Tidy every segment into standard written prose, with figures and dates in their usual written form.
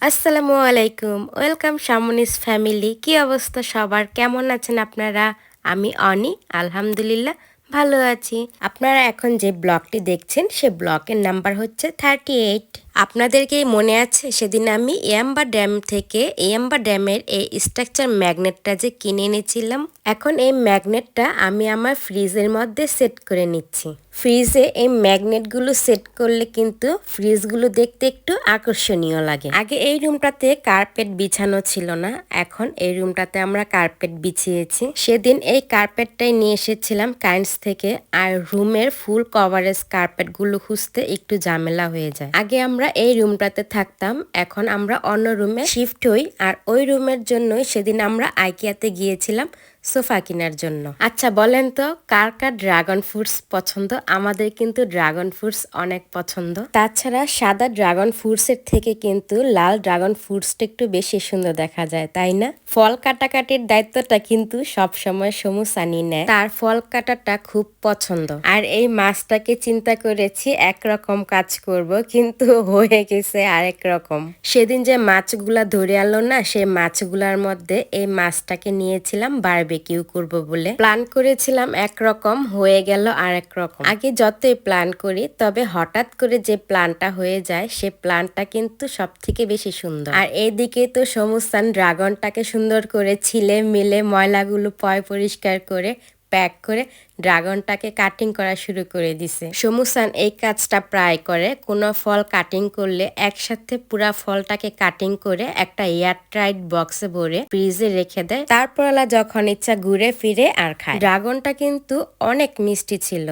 আসসালামু আলাইকুম, welcome শামনিস family. কি অবস্থা সবার, কেমন আছেন আপনারা? আমি অনি, আলহামদুলিল্লাহ ভালো আছি। আপনারা এখন যে ব্লগটি দেখছেন সে ব্লগের নাম্বার হচ্ছে 38। আপনাদেরকে মনে আছে সেদিন আমি ইয়াম্বা ড্যাম থেকে ইয়াম্বা ড্যামের এই স্ট্রাকচার ম্যাগনেটটা যে কিনে এনেছিলাম। এখন এই ম্যাগনেটটা আমি আমার ফ্রিজের মধ্যে সেট করে নিচ্ছি। ফ্রিজে এই ম্যাগনেটগুলো সেট করলে কিন্তু ফ্রিজগুলো দেখতে একটু আকর্ষণীয় লাগে। আগে এই রুমটাতে কার্পেট বিছানো ছিল না, এখন এই রুমটাতে আমরা কার্পেট বিছিয়েছি। সেদিন এই কার্পেটটাই নিয়ে এসেছিলাম কাইন্ডস থেকে, আর রুমের ফুল কভারেজ কার্পেটগুলো খুঁজতে একটু ঝামেলা হয়ে যায়। আগে আমরা এই রুমটাতে থাকতাম, এখন আমরা অন্য রুমে শিফট হই। আর ওই রুমের জন্যই সেদিন আমরা আইকিয়াতে গিয়েছিলাম সোফা কেনার জন্য। আচ্ছা বলেন তো, কার কার ড্রাগন ফ্রুটস পছন্দ? আমাদের কিন্তু ড্রাগন ফ্রুটস অনেক পছন্দ। তাছাড়া সাদা ড্রাগন ফ্রুটসের থেকে কিন্তু লাল ড্রাগন ফ্রুটসটা একটু বেশি সুন্দর দেখা যায়, তাই না? ফল কাটাকাটির দায়িত্বটা কিন্তু সবসময় সমু সানি নেয়, তার ফল কাটাটা খুব পছন্দ। আর এই মাছটাকে চিন্তা করেছি একরকম কাজ করব, কিন্তু হয়ে গেছে আরেক রকম। সেদিন যে মাছগুলা ধরে আনলো না, সেই মাছগুলার মধ্যে এই মাছটাকে নিয়েছিলাম বারবিকিউ করব বলে। প্ল্যান করেছিলাম একরকম, হয়ে গেল আরেক রকম। আগে যতই প্ল্যান করি, তবে হঠাৎ করে যে প্ল্যানটা হয়ে যায় সে প্ল্যানটা কিন্তু সব থেকে বেশি সুন্দর। আর এইদিকে তো সমুস্থান ড্রাগনটাকে সুন্দর করে ছিলে মিলে ময়লাগুলো পরিষ্কার করে প্যাক করে ড্রাগনটাকে কাটিং করা শুরু করে দিছে। সমুসান এই কাজটা প্রায় করে, কোনো ফল কাটিং করলে একসাথে পুরা ফলটাকে কাটিং করে একটা এয়ার টাইট বক্সে ভরে ফ্রিজে রেখে দেয়, তারপর যখন ইচ্ছা ঘুরে ফিরে আর খায়। ড্রাগনটা কিন্তু অনেক মিষ্টি ছিল।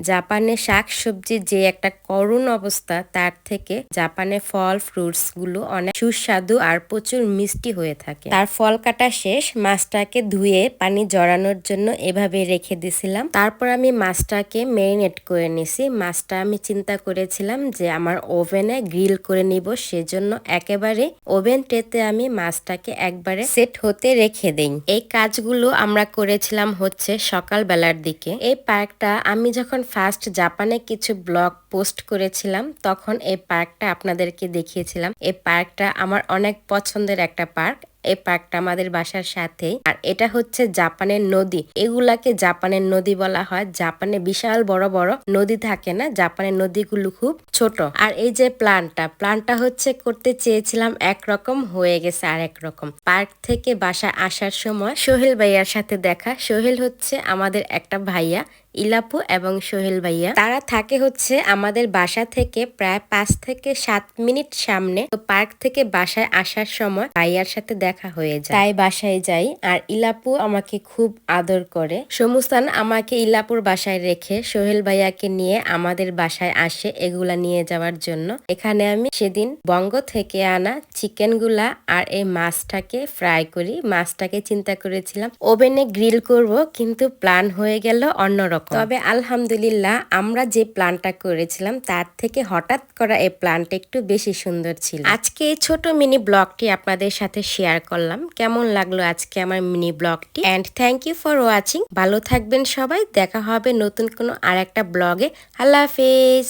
জাপানে শাক সবজির যে একটা করুণ অবস্থা, তার থেকে জাপানে ফল ফ্রুটস গুলো অনেক সুস্বাদু আর প্রচুর মিষ্টি হয়ে থাকে। তার ফল কাটা শেষ, মাছটাকে ধুয়ে পানি জড়ানোর জন্য এভাবে রেখে দিছিলাম। তারপর আমি মাছটাকে ম্যারিনেট করে নিছি। মাছটা আমি চিন্তা করেছিলাম যে আমার ওভেনে গ্রিল করে নিব, সেজন্য একেবারে ওভেন ট্রেতে আমি মাছটাকে একবারে সেট হতে রেখে দেই। এই কাজগুলো আমরা করেছিলাম হচ্ছে সকাল বেলার দিকে। এই পার্কটা আমি যখন ফার্স্ট জাপানে কিছু ব্লগ পোস্ট করেছিলাম, তখন এই পার্কটা আপনাদেরকে দেখিয়েছিলাম। এই পার্কটা আমার অনেক পছন্দের একটা পার্ক। এই পার্কটা আমাদের বাসার সাথেই। আর এটা হচ্ছে জাপানের নদী, এগুলাকে জাপানের নদী বলা হয়। জাপানে বিশাল বড় বড় নদী থাকে না, জাপানের নদীগুলো খুব ছোট। আর এই যে প্ল্যানটা হচ্ছে করতে চেয়েছিলাম একরকম, হয়ে গেছে আরেক রকম। পার্ক থেকে বাসা আসার সময় সোহেল ভাইয়ার সাথে দেখা। সোহেল হচ্ছে আমাদের একটা ভাইয়া, ইলাপু এবং সোহেল ভাইয়া। তারা থাকে হচ্ছে আমাদের বাসা থেকে প্রায় 5 থেকে 7 মিনিট সামনে। তো পার্ক থেকে বাসায় আসার সময় ভাইয়ার সাথে দেখা হয়ে যায়, তাই বাসায় যাই। আর ইলাপু আমাকে খুব আদর করে। সমুস্থান আমাকে ইলাপুর বাসায় রেখে সোহেল ভাইয়াকে নিয়ে আমাদের বাসায় আসে এগুলা নিয়ে যাওয়ার জন্য। এখানে আমি সেদিন বঙ্গ থেকে আনা চিকেন গুলা আর এই মাছটাকে ফ্রাই করি। মাছটাকে চিন্তা করেছিলাম ওভেনে গ্রিল করব, কিন্তু প্ল্যান হয়ে গেল অন্যরকম। তবে আলহামদুলিল্লাহ আমরা যে প্ল্যানটা করেছিলাম তার থেকে হঠাৎ করা এই প্ল্যানটা একটু বেশি সুন্দর ছিল। আজকে এই ছোট মিনি ব্লগটি আপনাদের সাথে শেয়ার করলাম। কেমন লাগলো আজকে আমার মিনি ব্লগটি? And thank you for watching. ভালো থাকবেন সবাই, দেখা হবে নতুন কোনো আর একটা ব্লগে। আল্লাহ হাফেজ।